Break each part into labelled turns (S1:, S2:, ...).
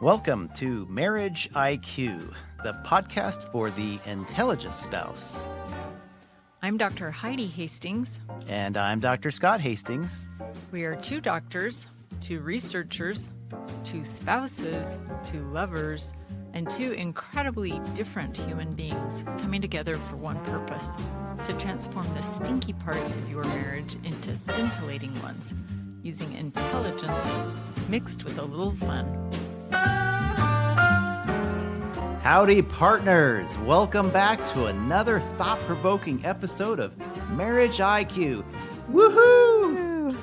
S1: Welcome to Marriage IQ, the podcast for the intelligent spouse.
S2: I'm Dr. Heidi Hastings.
S1: And I'm Dr. Scott Hastings.
S2: We are two doctors, two researchers, two spouses, two lovers, and two incredibly different human beings coming together for one purpose: to transform the stinky parts of your marriage into scintillating ones, using intelligence mixed with a little fun.
S1: Howdy, partners. Welcome back to another thought-provoking episode of Marriage IQ. Woohoo!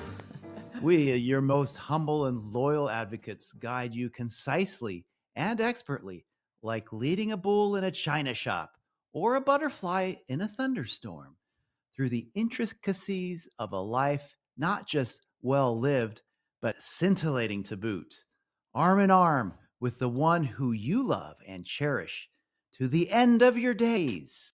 S1: We, your most humble and loyal advocates, guide you concisely and expertly, like leading a bull in a china shop or a butterfly in a thunderstorm, through the intricacies of a life not just well-lived, but scintillating to boot, arm in arm with the one who you love and cherish to the end of your days.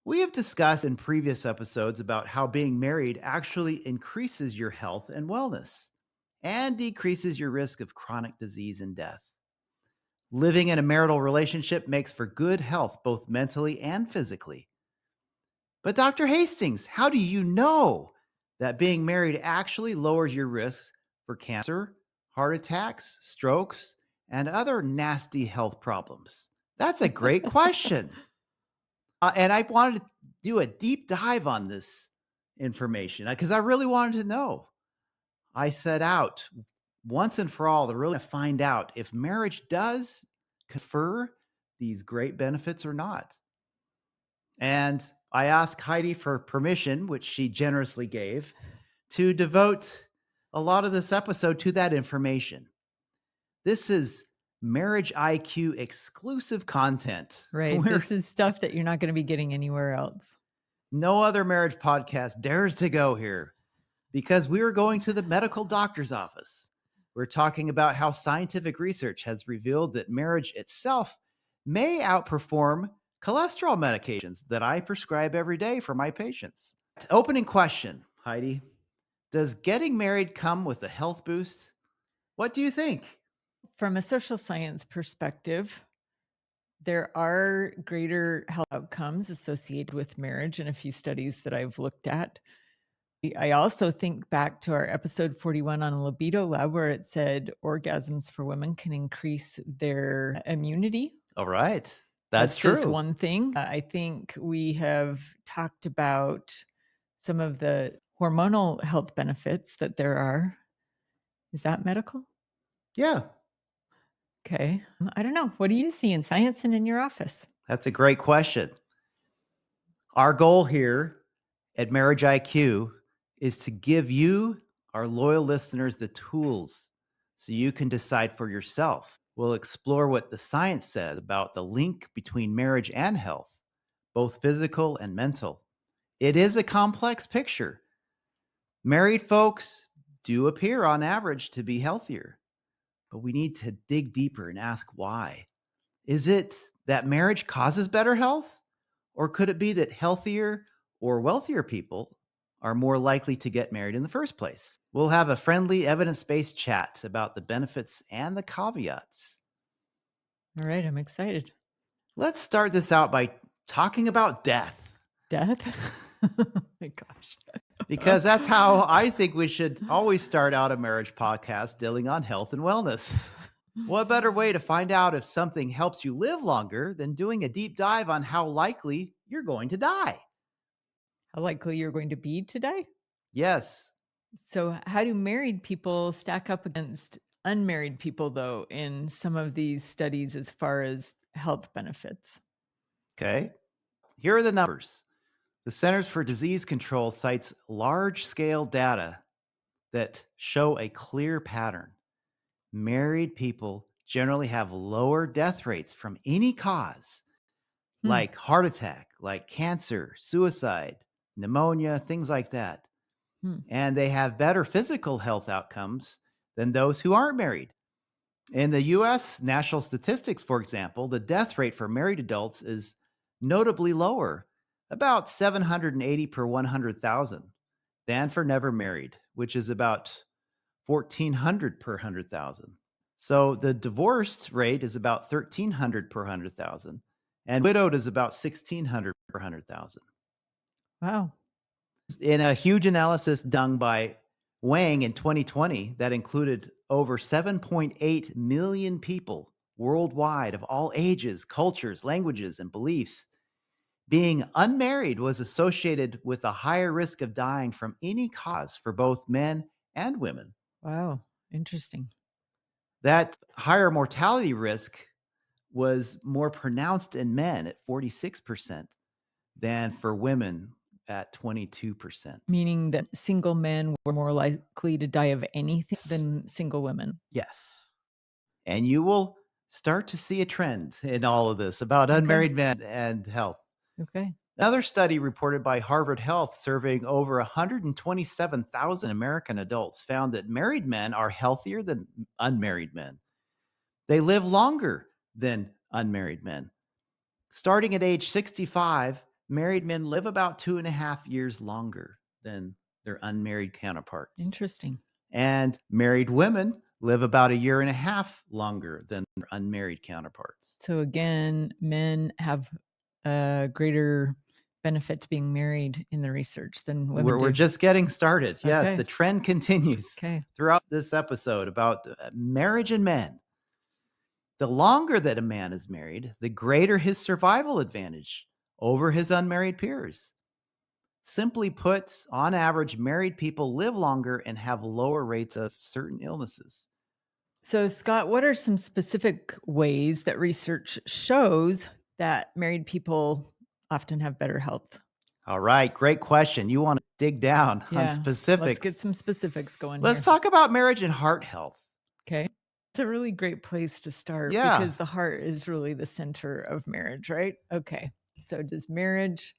S1: We have discussed in previous episodes about how being married actually increases your health and wellness and decreases your risk of chronic disease and death. Living in a marital relationship makes for good health, both mentally and physically. But Dr. Hastings, how do you know that being married actually lowers your risk for cancer, heart attacks, strokes, and other nasty health problems? That's a great question. And I wanted to do a deep dive on this information because I really wanted to know. I set out once and for all to really find out if marriage does confer these great benefits or not. And I asked Heidi for permission, which she generously gave, to devote a lot of this episode to that information. This is Marriage IQ exclusive content.
S2: Right. This is stuff that you're not going to be getting anywhere else.
S1: No other marriage podcast dares to go here because we are going to the medical doctor's office. We're talking about how scientific research has revealed that marriage itself may outperform cholesterol medications that I prescribe every day for my patients. Opening question, Heidi. Does getting married come with a health boost? What do you think?
S2: From a social science perspective, there are greater health outcomes associated with marriage in a few studies that I've looked at. I also think back to our episode 41 on Libido Lab, where it said orgasms for women can increase their immunity.
S1: All right. That's true.
S2: Just one thing. I think we have talked about some of the hormonal health benefits that there are. Is that medical?
S1: Yeah.
S2: Okay. I don't know. What do you see in science and in your office?
S1: That's a great question. Our goal here at Marriage IQ is to give you, our loyal listeners, the tools so you can decide for yourself. We'll explore what the science says about the link between marriage and health, both physical and mental. It is a complex picture. Married folks do appear on average to be healthier, but we need to dig deeper and ask why. Is it that marriage causes better health? Or could it be that healthier or wealthier people are more likely to get married in the first place? We'll have a friendly, evidence-based chat about the benefits and the caveats.
S2: All right, I'm excited.
S1: Let's start this out by talking about death.
S2: Death? Oh my gosh.
S1: Because that's how I think we should always start out a marriage podcast dealing on health and wellness. What better way to find out if something helps you live longer than doing a deep dive on how likely you're going to die?
S2: How likely you're going to be to die?
S1: Yes.
S2: So, how do married people stack up against unmarried people, though, in some of these studies as far as health benefits?
S1: Okay. Here are the numbers. The Centers for Disease Control cites large-scale data that show a clear pattern. Married people generally have lower death rates from any cause, like heart attack, like cancer, suicide, pneumonia, things like that. And they have better physical health outcomes than those who aren't married. In the US national statistics, for example, the death rate for married adults is notably lower, about 780 per 100,000, than for never married, which is about 1,400 per 100,000. So the divorced rate is about 1,300 per 100,000, and widowed is about 1,600 per 100,000.
S2: Wow.
S1: In a huge analysis done by Wang in 2020 that included over 7.8 million people worldwide of all ages, cultures, languages, and beliefs, being unmarried was associated with a higher risk of dying from any cause for both men and women.
S2: Wow. Interesting.
S1: That higher mortality risk was more pronounced in men at 46% than for women at 22%.
S2: Meaning that single men were more likely to die of anything
S1: Yes.
S2: than single women.
S1: Yes. And you will start to see a trend in all of this about
S2: Okay.
S1: unmarried men and health.
S2: Okay.
S1: Another study reported by Harvard Health surveying over 127,000 American adults found that married men are healthier than unmarried men. They live longer than unmarried men. Starting at age 65, married men live about 2.5 years longer than their unmarried counterparts.
S2: Interesting.
S1: And married women live about a year and a half longer than their unmarried counterparts.
S2: So again, men have a greater benefit to being married in the research than women
S1: We're
S2: do.
S1: just getting started. Yes,
S2: Okay.
S1: the trend continues
S2: Okay.
S1: throughout this episode about marriage and men. The longer that a man is married, the greater his survival advantage over his unmarried peers. Simply put, on average, married people live longer and have lower rates of certain illnesses.
S2: So, Scott, what are some specific ways that research shows that married people often have better health?
S1: All right, great question. You want to dig down on
S2: Yeah. Let's get
S1: specifics.
S2: some specifics going
S1: Let's
S2: here.
S1: talk about marriage and heart health.
S2: Okay. It's a really great place to start
S1: Yeah,
S2: because the heart is really the center of marriage, right? Okay. So, does marriage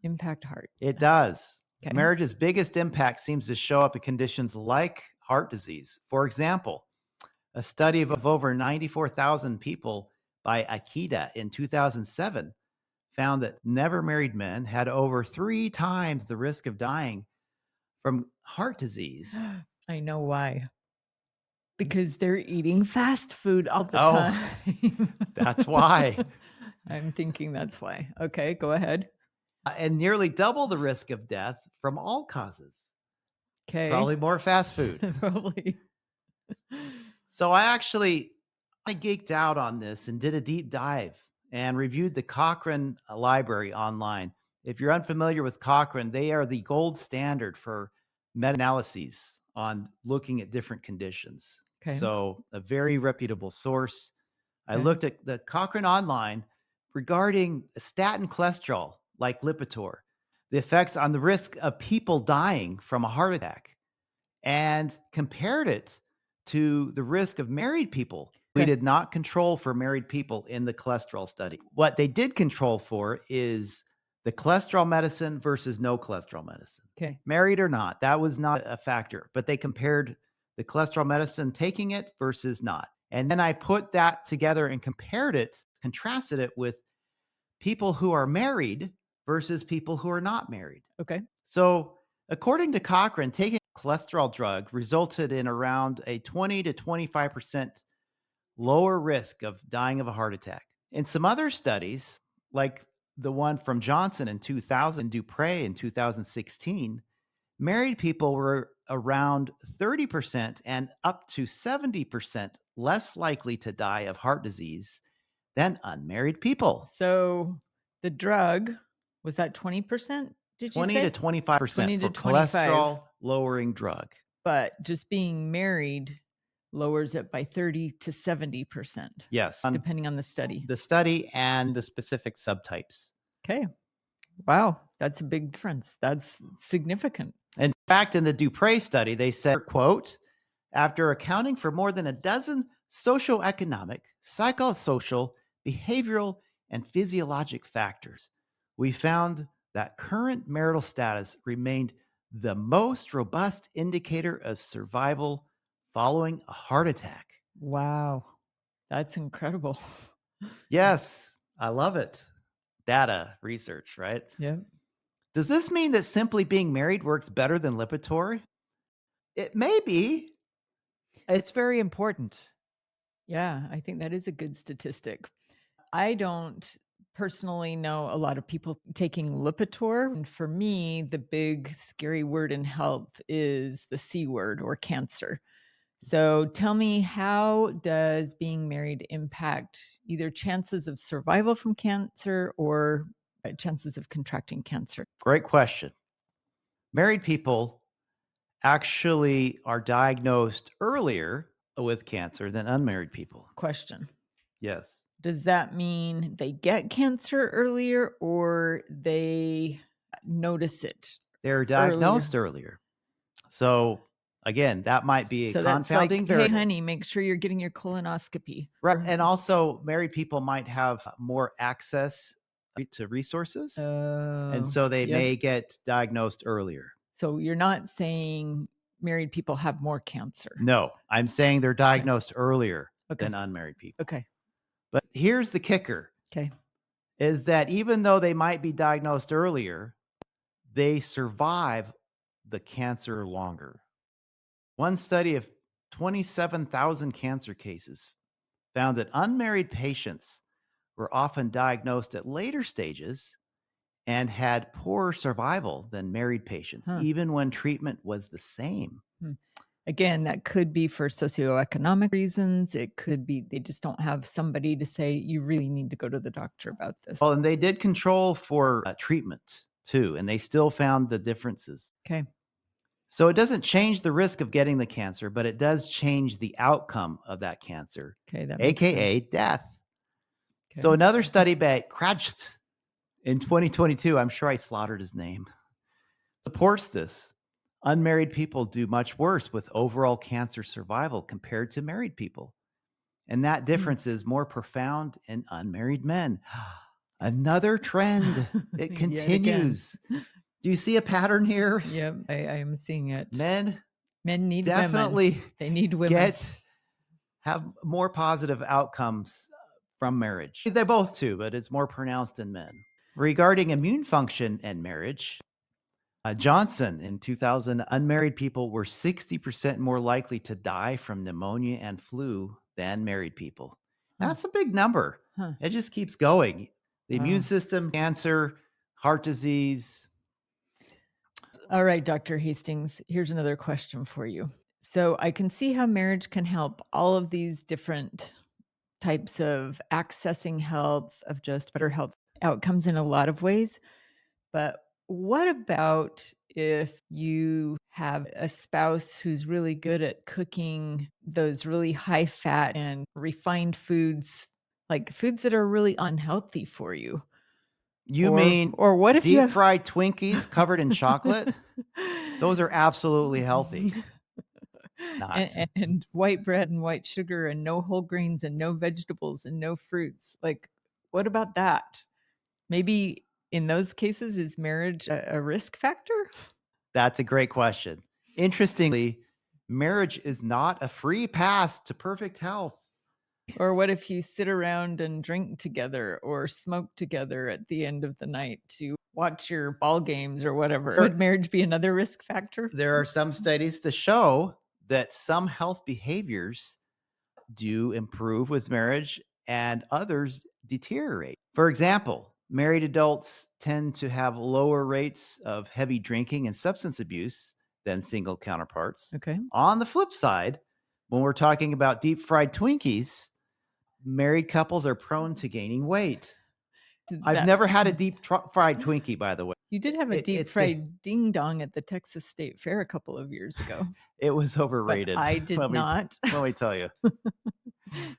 S2: impact heart?
S1: it does.
S2: Okay.
S1: Marriage's biggest impact seems to show up in conditions like heart disease. For example, a study of over 94,000 people by Akita in 2007 found that never married men had over 3 times the risk of dying from heart disease.
S2: I know why. Because they're eating fast food all the
S1: Oh,
S2: time.
S1: that's why.
S2: I'm thinking that's why. Okay, go ahead.
S1: And nearly double the risk of death from all causes.
S2: Okay.
S1: Probably more fast food.
S2: Probably.
S1: So I geeked out on this and did a deep dive and reviewed the Cochrane library online. If you're unfamiliar with Cochrane, they are the gold standard for meta-analyses on looking at different conditions.
S2: Okay.
S1: So a very reputable source. I
S2: Okay.
S1: looked at the Cochrane online regarding statin cholesterol like Lipitor, the effects on the risk of people dying from a heart attack, and compared it to the risk of married people. We
S2: Okay.
S1: did not control for married people in the cholesterol study. What they did control for is the cholesterol medicine versus no cholesterol medicine.
S2: Okay.
S1: Married or not, that was not a factor, but they compared the cholesterol medicine taking it versus not. And then I put that together and contrasted it with people who are married versus people who are not married.
S2: Okay.
S1: So, according to Cochrane, taking a cholesterol drug resulted in around a 20 to 25% lower risk of dying of a heart attack. In some other studies, like the one from Johnson in 2000, Dupre in 2016, married people were around 30% and up to 70% less likely to die of heart disease than unmarried people.
S2: So the drug was that 20%? Did you
S1: 20 to
S2: say
S1: 25%
S2: 20 to
S1: for
S2: 25?
S1: cholesterol lowering drug.
S2: But just being married lowers it by 30 to 70%,
S1: Yes, on
S2: depending on the study.
S1: the study and the specific subtypes.
S2: Okay. Wow. That's a big difference. That's significant.
S1: In fact, in the Dupre study, they said, quote, after accounting for more than a dozen socioeconomic, psychosocial, behavioral, and physiologic factors, we found that current marital status remained the most robust indicator of survival following a heart attack.
S2: Wow. That's incredible.
S1: Yes, I love it. Data research, right?
S2: Yep.
S1: Does this mean that simply being married works better than Lipitor? It may be.
S3: It's very important.
S2: Yeah, I think that is a good statistic. I don't personally know a lot of people taking Lipitor. And for me, the big scary word in health is the C word or cancer. So tell me, how does being married impact either chances of survival from cancer or chances of contracting cancer?
S1: Great question. Married people actually are diagnosed earlier with cancer than unmarried people.
S2: Question.
S1: Yes.
S2: Does that mean they get cancer earlier or they notice it
S1: They're
S2: earlier?
S1: diagnosed earlier. So, again, that might be a
S2: So that's like,
S1: confounding
S2: hey,
S1: variable.
S2: honey, make sure you're getting your colonoscopy.
S1: Right. And also, married people might have more access to resources. And
S2: Oh,
S1: so they
S2: yep.
S1: may get diagnosed earlier.
S2: So you're not saying married people have more cancer.
S1: No, I'm saying they're diagnosed earlier
S2: Okay.
S1: than unmarried people.
S2: Okay.
S1: But here's the kicker
S2: Okay.
S1: is that even though they might be diagnosed earlier, they survive the cancer longer. One study of 27,000 cancer cases found that unmarried patients were often diagnosed at later stages and had poorer survival than married patients,
S2: Huh.
S1: even when treatment was the same.
S2: Hmm. Again, that could be for socioeconomic reasons. It could be they just don't have somebody to say, you really need to go to the doctor about this.
S1: Well, and they did control for treatment too, and they still found the differences.
S2: Okay.
S1: So it doesn't change the risk of getting the cancer, but it does change the outcome of that cancer,
S2: Okay. That makes
S1: AKA
S2: sense.
S1: death. So
S2: Okay.
S1: another study by Krajct in 2022, I'm sure I slaughtered his name, supports this. Unmarried people do much worse with overall cancer survival compared to married people. And that difference is more profound in unmarried men. Another trend. It
S2: Yet again.
S1: continues. Do you see a pattern here?
S2: Yep. I am seeing it.
S1: Men
S2: Men need women.
S1: definitely
S2: They need women.
S1: have more positive outcomes from marriage. They both too, but it's more pronounced in men. Regarding immune function and marriage, Johnson in 2000, unmarried people were 60% more likely to die from pneumonia and flu than married people.
S2: Huh.
S1: That's a big number.
S2: Huh.
S1: It just keeps going. The immune
S2: Wow.
S1: system, cancer, heart disease.
S2: All right, Dr. Hastings, here's another question for you. So I can see how marriage can help all of these different types of accessing health, of just better health outcomes in a lot of ways. But what about if you have a spouse who's really good at cooking those really high fat and refined foods, like foods that are really unhealthy for you?
S1: You mean
S2: Or what if you
S1: deep
S2: have
S1: fried Twinkies covered in chocolate? Those are absolutely healthy. Not.
S2: and white bread and white sugar and no whole grains and no vegetables and no fruits? Like, what about that? Maybe in those cases, is marriage a risk factor?
S1: That's a great question. Interestingly, marriage is not a free pass to perfect health.
S2: Or what if you sit around and drink together or smoke together at the end of the night to watch your ball games or whatever? Would marriage be another risk factor?
S1: There are some studies to show that some health behaviors do improve with marriage and others deteriorate. For example, married adults tend to have lower rates of heavy drinking and substance abuse than single counterparts.
S2: Okay.
S1: On the flip side, when we're talking about deep fried Twinkies, married couples are prone to gaining weight. I've
S2: That
S1: never had a deep fried Twinkie, by the way.
S2: you did have a deep
S1: It's the
S2: fried ding dong at the Texas State Fair a couple of years ago,
S1: it was
S2: but
S1: overrated.
S2: I did not.
S1: Let me tell you.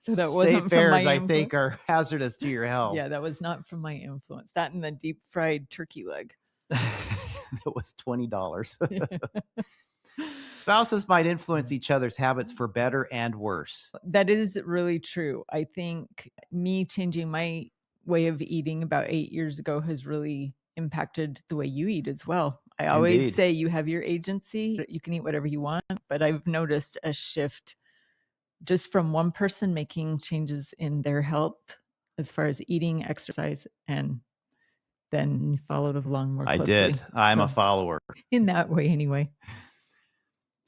S2: So that
S1: State
S2: wasn't from my
S1: fairs, I
S2: influence.
S1: think, are hazardous to your health.
S2: Yeah, that was not from my influence. That and the deep fried turkey leg.
S1: It was $20. Spouses might influence each other's habits for better and worse.
S2: That is really true. I think me changing my way of eating about 8 years ago has really impacted the way you eat as well. I always
S1: Indeed.
S2: say you have your agency, you can eat whatever you want, but I've noticed a shift just from one person making changes in their health as far as eating, exercise, and then followed along more
S1: I
S2: closely.
S1: did. I'm a
S2: So
S1: follower.
S2: in that way anyway.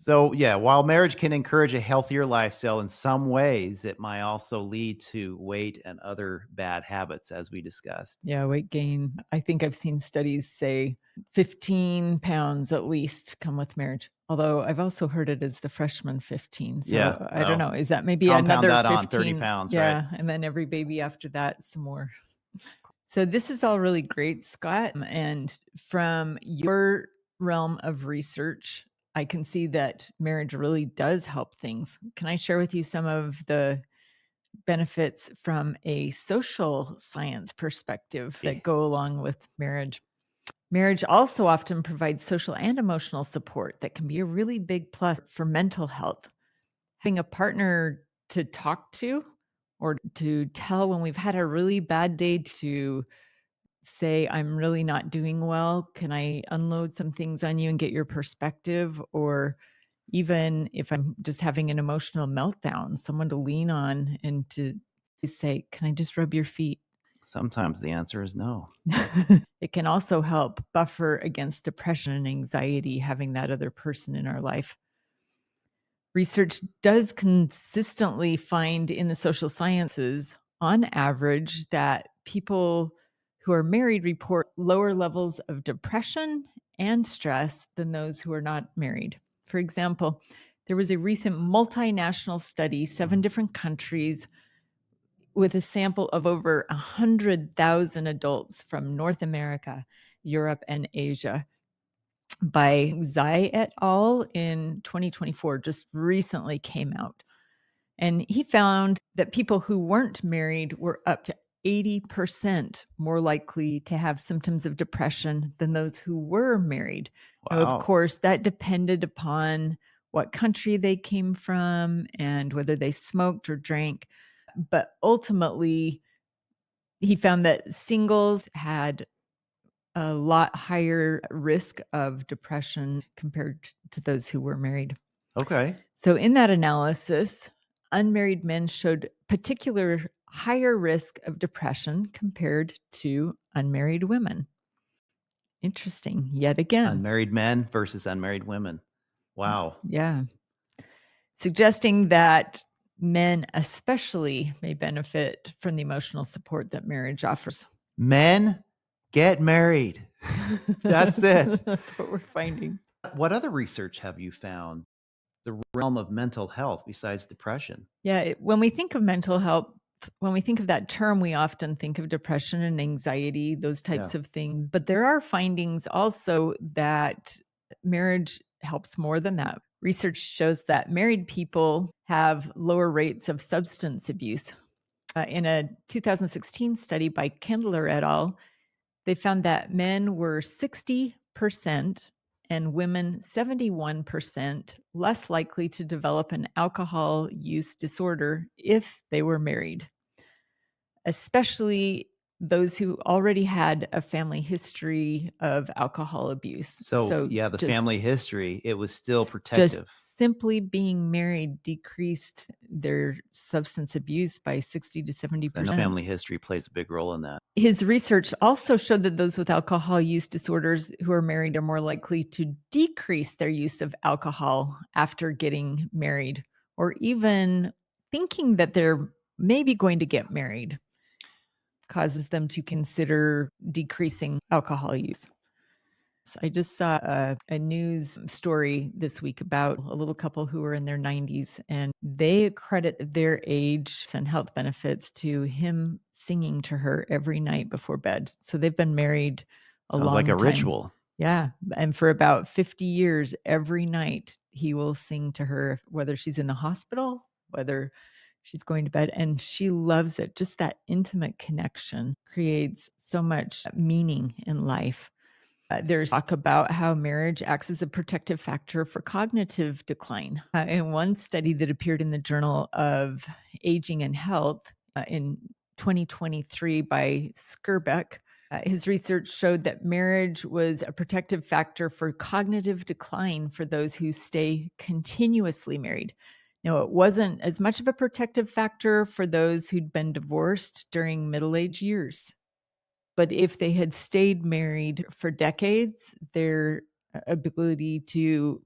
S1: So, yeah, while marriage can encourage a healthier lifestyle in some ways, it might also lead to weight and other bad habits, as we discussed.
S2: Yeah, weight gain. I think I've seen studies say 15 pounds at least come with marriage. Although I've also heard it as the freshman 15.
S1: Yeah,
S2: So I don't
S1: well,
S2: know. Is that maybe
S1: compound
S2: another
S1: that on 30
S2: 15?
S1: pounds, right?
S2: Yeah. And then every baby after that, some more. So this is all really great, Scott. And from your realm of research, I can see that marriage really does help things. Can I share with you some of the benefits from a social science perspective that go along with marriage? Marriage also often provides social and emotional support that can be a really big plus for mental health. Having a partner to talk to or to tell when we've had a really bad day, to say, I'm really not doing well. Can I unload some things on you and get your perspective? Or even if I'm just having an emotional meltdown, someone to lean on and to say, can I just rub your feet?
S1: Sometimes the answer is no.
S2: It can also help buffer against depression and anxiety, having that other person in our life. Research does consistently find in the social sciences, on average, that people who are married report lower levels of depression and stress than those who are not married. For example, there was a recent multinational study, 7 different countries, with a sample of over 100,000 adults from North America, Europe, and Asia by Zai et al. In 2024, just recently came out. And he found that people who weren't married were up to 80% more likely to have symptoms of depression than those who were married. Now, of
S1: Wow.
S2: course, that depended upon what country they came from and whether they smoked or drank. But ultimately, he found that singles had a lot higher risk of depression compared to those who were married.
S1: Okay.
S2: So, in that analysis, unmarried men showed particular higher risk of depression compared to unmarried women. Interesting, yet again.
S1: Unmarried men versus unmarried women. Wow.
S2: Yeah. Suggesting that men, especially, may benefit from the emotional support that marriage offers.
S1: Men, get married. That's it.
S2: That's what we're finding.
S1: What other research have you found? The realm of mental health besides depression?
S2: Yeah, when we think of mental health, when we think of that term, we often think of depression and anxiety, those
S1: Yeah.
S2: types of things. But there are findings also that marriage helps more than that. Research shows that married people have lower rates of substance abuse. In a 2016 study by Kindler et al., they found that men were 60% and women 71% less likely to develop an alcohol use disorder if they were married, especially those who already had a family history of alcohol abuse.
S1: So,
S2: So
S1: yeah, the
S2: just
S1: family history, it was still
S2: just
S1: protective.
S2: simply being married decreased their substance abuse by 60 to
S1: I know
S2: 70%.
S1: family history plays a big role in that.
S2: His research also showed that those with alcohol use disorders who are married are more likely to decrease their use of alcohol after getting married, or even thinking that they're maybe going to get married causes them to consider decreasing alcohol use. I just saw a news story this week about a little couple who were in their 90s, and they credit their age and health benefits to him singing to her every night before bed. So they've been married a
S1: Sounds like a
S2: long time.
S1: ritual.
S2: Yeah. And for about 50 years, every night he will sing to her, whether she's in the hospital, whether she's going to bed, and she loves it. Just that intimate connection creates so much meaning in life. There's talk about how marriage acts as a protective factor for cognitive decline. In one study that appeared in the Journal of Aging and Health in 2023 by Skirbeck, his research showed that marriage was a protective factor for cognitive decline for those who stay continuously married. Now, it wasn't as much of a protective factor for those who'd been divorced during middle age years. But if they had stayed married for decades, their ability to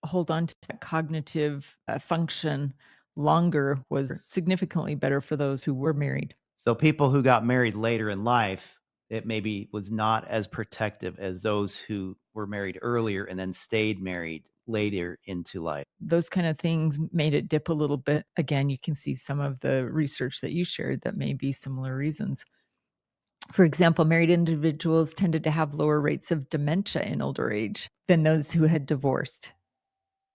S2: hold on to that cognitive function longer was significantly better for those who were married.
S1: So people who got married later in life, it maybe was not as protective as those who were married earlier and then stayed married later into life.
S2: Those kind of things made it dip a little bit. Again, you can see some of the research that you shared that may be similar reasons. For example, married individuals tended to have lower rates of dementia in older age than those who had divorced.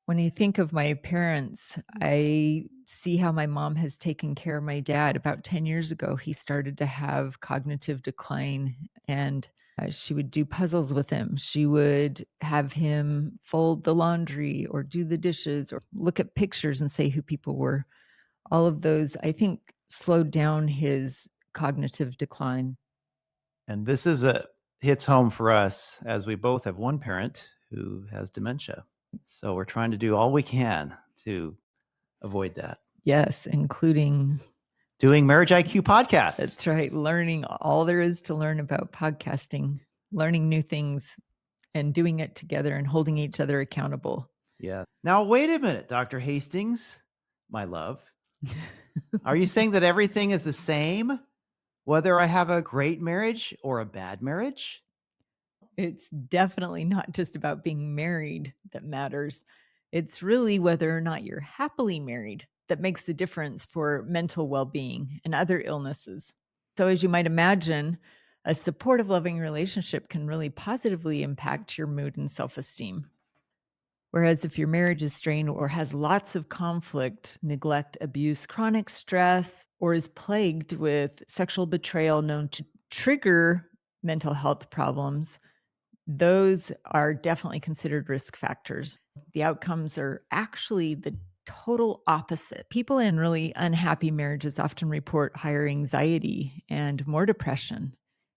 S2: When I think of my parents, I see how my mom has taken care of my dad. About 10 years ago, he started to have cognitive decline, and she would do puzzles with him. She would have him fold the laundry or do the dishes or look at pictures and say who people were. All of those, I think, slowed down his cognitive decline.
S1: And this hits home for us as we both have one parent who has dementia. So we're trying to do all we can to avoid that.
S2: Yes, including
S1: doing Marriage IQ podcasts.
S2: That's right. Learning all there is to learn about podcasting, learning new things and doing it together and holding each other accountable.
S1: Yeah. Now, wait a minute, Dr. Hastings, my love. Are you saying that everything is the same, whether I have a great marriage or a bad marriage?
S2: It's definitely not just about being married that matters. It's really whether or not you're happily married that makes the difference for mental well-being and other illnesses. So as you might imagine, a supportive, loving relationship can really positively impact your mood and self-esteem. Whereas if your marriage is strained or has lots of conflict, neglect, abuse, chronic stress, or is plagued with sexual betrayal known to trigger mental health problems, those are definitely considered risk factors. The outcomes are actually the total opposite. People in really unhappy marriages often report higher anxiety and more depression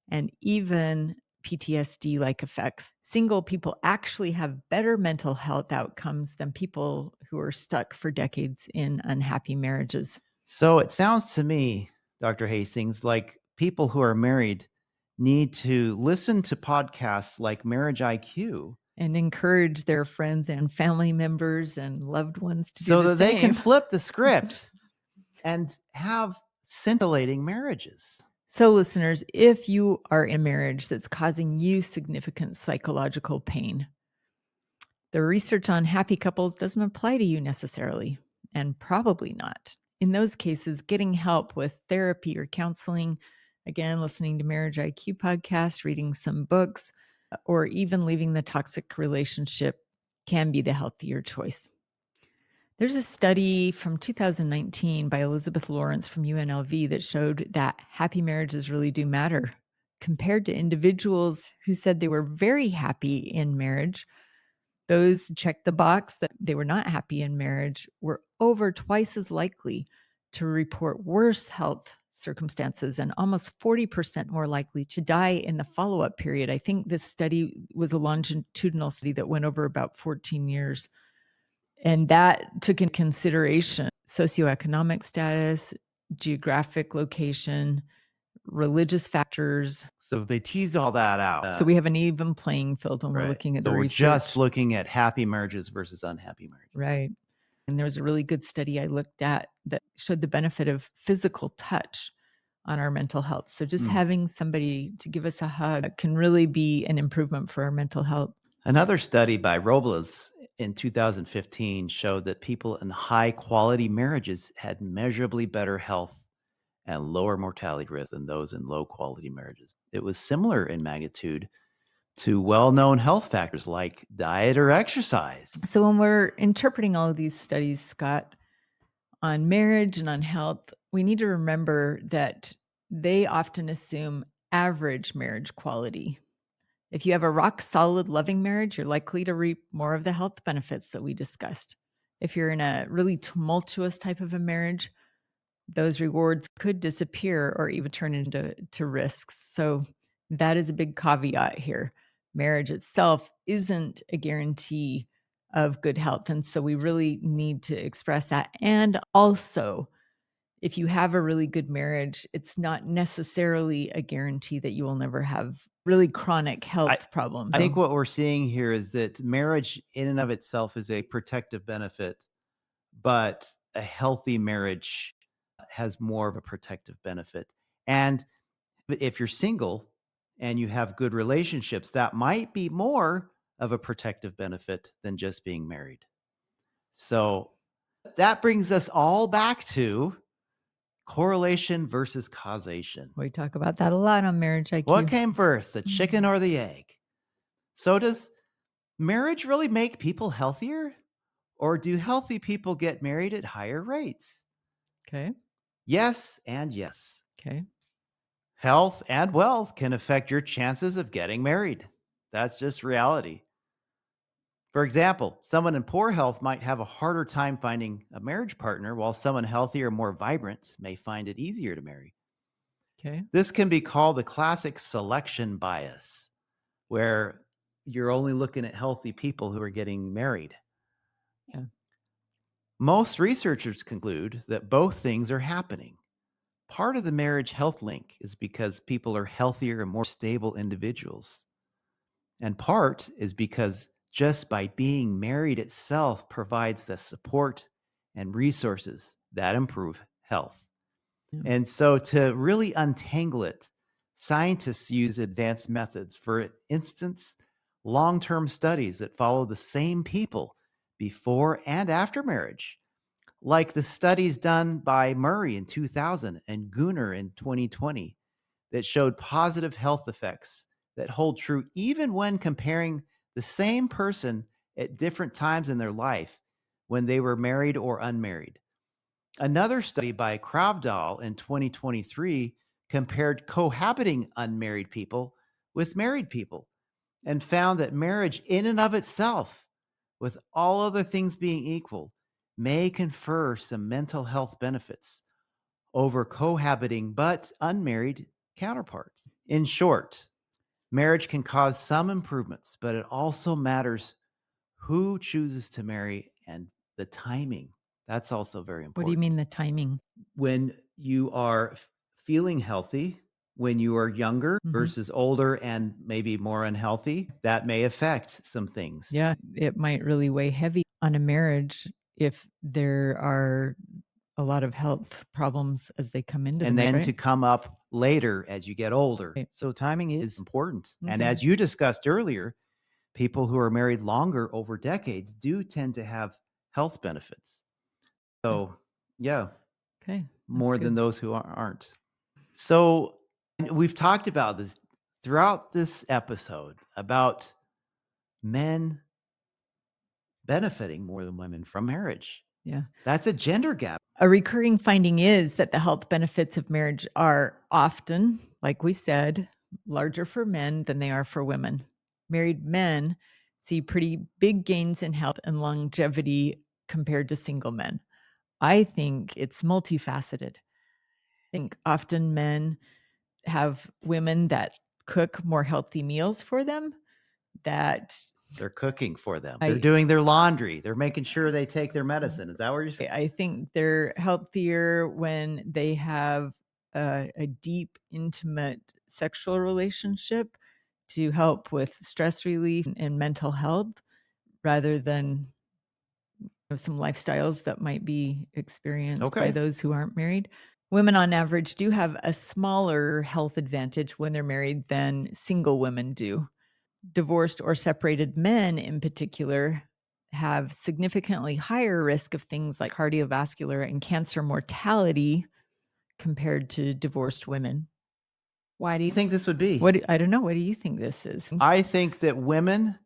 S2: and even PTSD like effects. Single people actually have better mental health outcomes than people who are stuck for decades in unhappy marriages.
S1: So it sounds to me, Dr. Hastings, like people who are married need to listen to podcasts like Marriage IQ
S2: and encourage their friends and family members and loved ones to
S1: so
S2: do the
S1: that they can
S2: same.
S1: flip the script and have scintillating marriages.
S2: So, listeners, if you are in a marriage that's causing you significant psychological pain, the research on happy couples doesn't apply to you necessarily, and probably not. In those cases, getting help with therapy or counseling, again, listening to Marriage IQ podcast, reading some books, or even leaving the toxic relationship can be the healthier choice. There's a study from 2019 by Elizabeth Lawrence from UNLV that showed that happy marriages really do matter. Compared to individuals who said they were very happy in marriage, those who checked the box that they were not happy in marriage were over twice as likely to report worse health circumstances and almost 40% more likely to die in the follow-up period. I think this study was a longitudinal study that went over about 14 years. And that took into consideration socioeconomic status, geographic location, religious factors.
S1: So they tease all that out.
S2: So we have an even playing field when we're looking at the
S1: we're
S2: research.
S1: just looking at happy marriages versus unhappy marriages.
S2: Right. And there was a really good study I looked at that showed the benefit of physical touch on our mental health. So just having somebody to give us a hug can really be an improvement for our mental health.
S1: Another study by Robles in 2015 showed that people in high quality marriages had measurably better health and lower mortality risk than those in low quality marriages. It was similar in magnitude to well-known health factors like diet or exercise.
S2: So when we're interpreting all of these studies, Scott, on marriage and on health, we need to remember that they often assume average marriage quality. If you have a rock solid, loving marriage, you're likely to reap more of the health benefits that we discussed. If you're in a really tumultuous type of a marriage, those rewards could disappear or even turn into risks. So that is a big caveat here. Marriage itself isn't a guarantee of good health. And so we really need to express that. And also, if you have a really good marriage, it's not necessarily a guarantee that you will never have really chronic health problems.
S1: I think what we're seeing here is that marriage in and of itself is a protective benefit, but a healthy marriage has more of a protective benefit. And if you're single and you have good relationships, that might be more of a protective benefit than just being married. So that brings us all back to correlation versus causation.
S2: We talk about that a lot on Marriage IQ.
S1: What came first, the chicken or the egg? So does marriage really make people healthier? Or do healthy people get married at higher rates?
S2: Okay.
S1: Yes, and yes.
S2: Okay.
S1: Health and wealth can affect your chances of getting married. That's just reality. For example, someone in poor health might have a harder time finding a marriage partner, while someone healthier, more vibrant, may find it easier to marry.
S2: Okay.
S1: This can be called the classic selection bias, where you're only looking at healthy people who are getting married.
S2: Yeah.
S1: Most researchers conclude that both things are happening. Part of the marriage health link is because people are healthier and more stable individuals. And part is because just by being married itself provides the support and resources that improve health.
S2: Yeah.
S1: And so, to really untangle it, scientists use advanced methods. For instance, long term studies that follow the same people before and after marriage, like the studies done by Murray in 2000 and Gunnar in 2020, that showed positive health effects that hold true even when comparing the same person at different times in their life when they were married or unmarried. Another study by Kravdal in 2023 compared cohabiting unmarried people with married people and found that marriage, in and of itself, with all other things being equal, may confer some mental health benefits over cohabiting but unmarried counterparts. In short, marriage can cause some improvements, but it also matters who chooses to marry and the timing. That's also very important.
S2: What do you mean the timing?
S1: When you are feeling healthy, when you are younger versus older and maybe more unhealthy, that may affect some things.
S2: Yeah, it might really weigh heavy on a marriage if there are a lot of health problems as they come into the
S1: And
S2: marriage,
S1: then
S2: right?
S1: to come up later as you get older.
S2: Right.
S1: So timing is important. And
S2: Okay.
S1: as you discussed earlier, people who are married longer over decades do tend to have health benefits. So, yeah,
S2: Okay.
S1: more than those who aren't. So, we've talked about this throughout this episode about men benefiting more than women from marriage.
S2: Yeah.
S1: That's a gender gap.
S2: A recurring finding is that the health benefits of marriage are often, like we said, larger for men than they are for women. Married men see pretty big gains in health and longevity compared to single men. I think it's multifaceted. I think often men have women that cook more healthy meals for them, that
S1: They're cooking for them. They're doing their laundry. They're making sure they take their medicine. Is that what you're saying?
S2: I think they're healthier when they have a deep, intimate sexual relationship to help with stress relief and mental health rather than some lifestyles that might be experienced by those who aren't married. Women on average do have a smaller health advantage when they're married than single women do. Divorced or separated men in particular have significantly higher risk of things like cardiovascular and cancer mortality compared to divorced women. Why do you
S1: think this would be?
S2: I don't know. What do you think this is?
S1: I think that women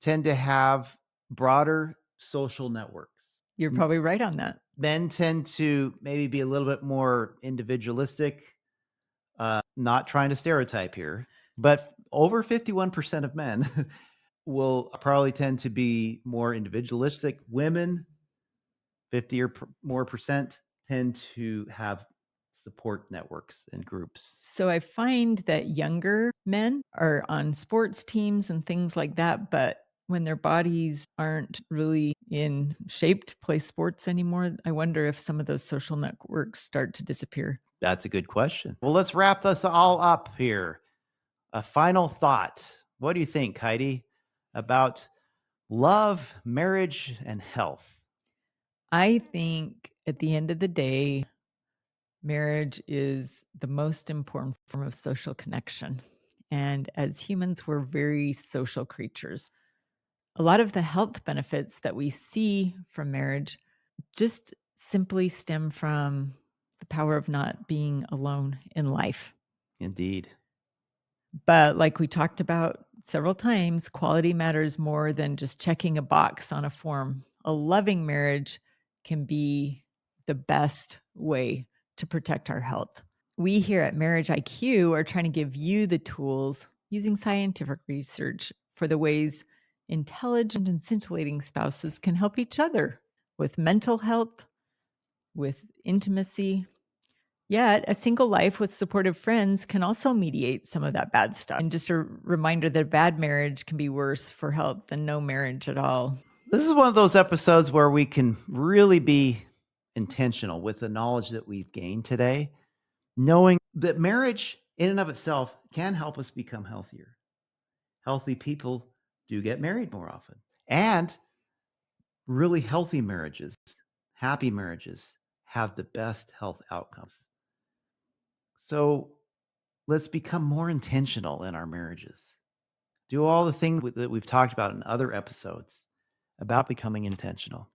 S1: tend to have broader social networks.
S2: You're probably right on that.
S1: Men tend to maybe be a little bit more individualistic, not trying to stereotype here, but over 51% of men will probably tend to be more individualistic. Women, 50 or more percent, tend to have support networks and groups.
S2: So I find that younger men are on sports teams and things like that, but when their bodies aren't really in shape to play sports anymore, I wonder if some of those social networks start to disappear.
S1: That's a good question. Well, let's wrap this all up here. a final thought. What do you think, Heidi, about love, marriage, and health?
S2: I think at the end of the day, marriage is the most important form of social connection. And as humans, we're very social creatures. A lot of the health benefits that we see from marriage just simply stem from the power of not being alone in life.
S1: Indeed.
S2: But like we talked about several times, quality matters more than just checking a box on a form. A loving marriage can be the best way to protect our health. We here at Marriage IQ are trying to give you the tools using scientific research for the ways intelligent and scintillating spouses can help each other with mental health, with intimacy. Yet, a single life with supportive friends can also mediate some of that bad stuff. And just a reminder that a bad marriage can be worse for health than no marriage at all.
S1: This is one of those episodes where we can really be intentional with the knowledge that we've gained today, knowing that marriage in and of itself can help us become healthier. Healthy people do get married more often. And really healthy marriages, happy marriages, have the best health outcomes. So let's become more intentional in our marriages. Do all the things that we've talked about in other episodes about becoming intentional.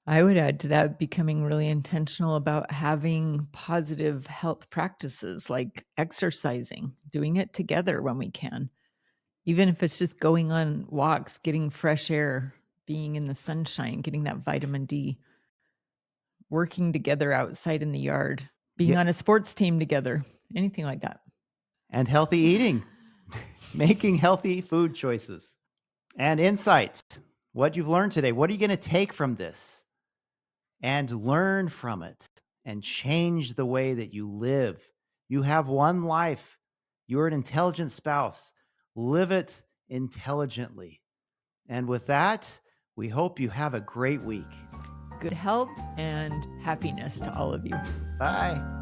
S2: I would add to that becoming really intentional about having positive health practices like exercising, doing it together when we can, even if it's just going on walks, getting fresh air, being in the sunshine, getting that vitamin D, working together outside in the yard, being
S1: Yeah,
S2: on a sports team together, anything like that.
S1: and healthy eating, making healthy food choices, and insights. What you've learned today. What are you going to take from this and learn from it and change the way that you live? You have one life. You're an intelligent spouse. Live it intelligently. And with that, we hope you have a great week.
S2: Good health and happiness to all of you.
S1: Bye.